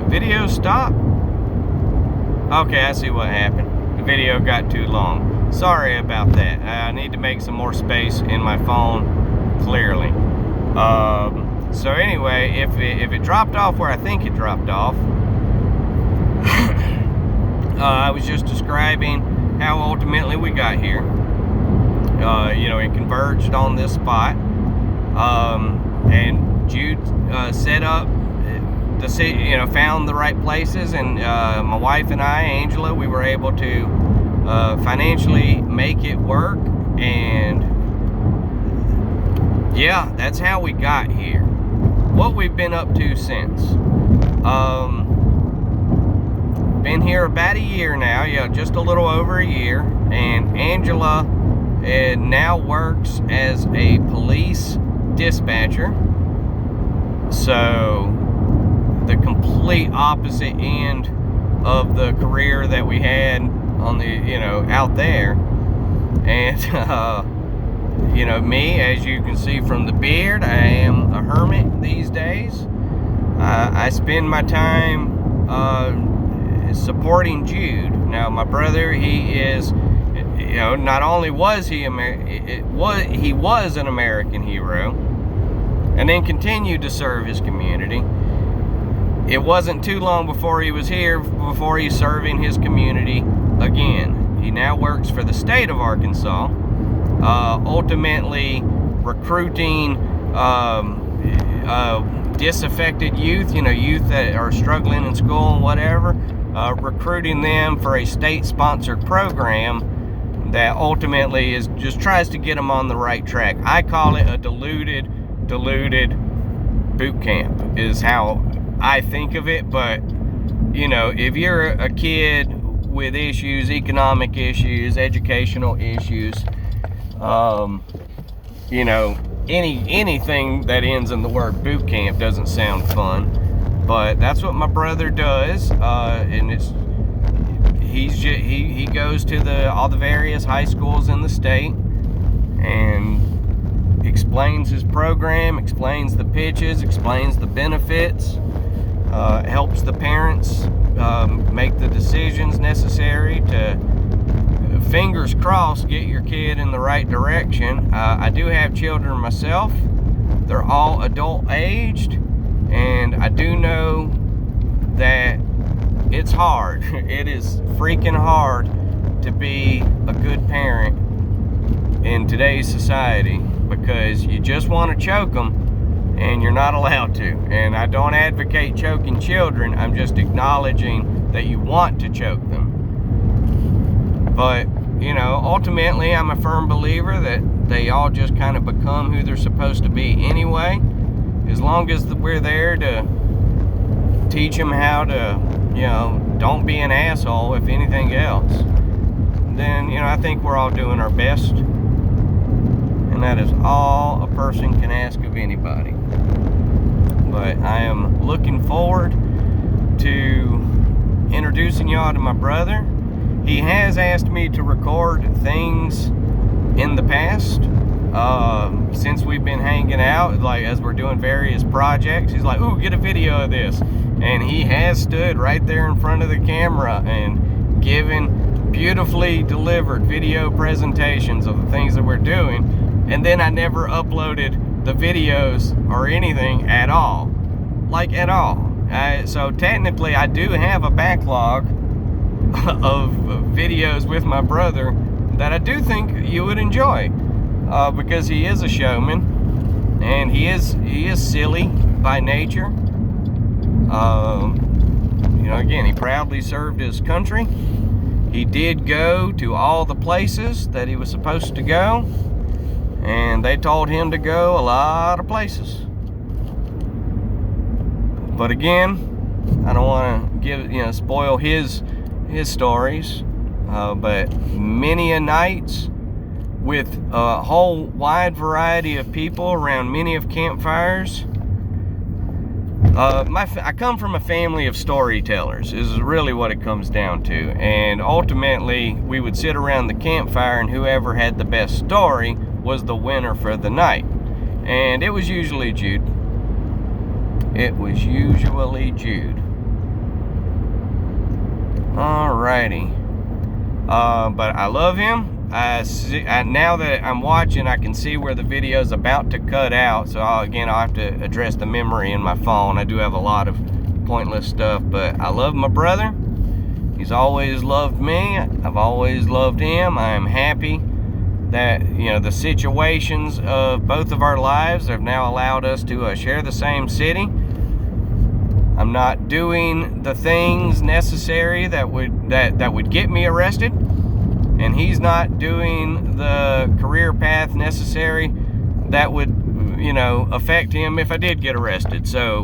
video stop? Okay, I see what happened. The video got too long. Sorry about that. I need to make some more space in my phone, clearly. So anyway, if it dropped off where I think it dropped off, I was just describing how ultimately we got here. It converged on this spot, and Jude set up found the right places, and my wife and I, Angela, we were able to financially make it work, and yeah, that's how we got here. What we've been up to since. Been here about a year now, just a little over a year, and Angela now works as a police dispatcher. So the complete opposite end of the career that we had on the, out there. And, me, as you can see from the beard, I am a hermit these days. I spend my time supporting Jude. Now, my brother, he is, not only was he was an American hero, and then continued to serve his community. It wasn't too long before he was here, before he's serving his community again. He now works for the state of Arkansas, ultimately recruiting disaffected youth, youth that are struggling in school and whatever, recruiting them for a state-sponsored program that ultimately just tries to get them on the right track. I call it a diluted boot camp is how I think of it. But if you're a kid with issues, economic issues, educational issues, anything that ends in the word boot camp doesn't sound fun, but that's what my brother does. And he goes to all the various high schools in the state and explains his program, explains the pitches, explains the benefits, helps the parents make the decisions necessary to, fingers crossed, get your kid in the right direction. I do have children myself. They're all adult aged, and I do know that it's hard. It is freaking hard to be a good parent in today's society, because you just want to choke them and you're not allowed to. And I don't advocate choking children. I'm just acknowledging that you want to choke them. But ultimately, I'm a firm believer that they all just kind of become who they're supposed to be anyway. As long as we're there to teach them how to, don't be an asshole, if anything else, then, I think we're all doing our best. And that is all a person can ask of anybody. But I am looking forward to introducing y'all to my brother. He has asked me to record things in the past, since we've been hanging out, like as we're doing various projects. He's like, ooh, get a video of this. And he has stood right there in front of the camera and given beautifully delivered video presentations of the things that we're doing. And then I never uploaded the videos or anything at all. Like at all. So technically I do have a backlog of videos with my brother that I do think you would enjoy, because he is a showman, and he is silly by nature. Again, he proudly served his country. He did go to all the places that he was supposed to go, and they told him to go a lot of places. But again, I don't want to spoil his stories, but many a nights with a whole wide variety of people around many of campfires. I come from a family of storytellers, is really what it comes down to. And ultimately, we would sit around the campfire, and whoever had the best story was the winner for the night. And it was usually Jude. It was usually Jude. Alrighty. But I love him. Now that I'm watching, I can see where the video is about to cut out. So I'll have to address the memory in my phone. I do have a lot of pointless stuff, but I love my brother. He's always loved me. I've always loved him. I am happy that, the situations of both of our lives have now allowed us to share the same city. I'm not doing the things necessary that would get me arrested, and he's not doing the career path necessary that would, affect him if I did get arrested. So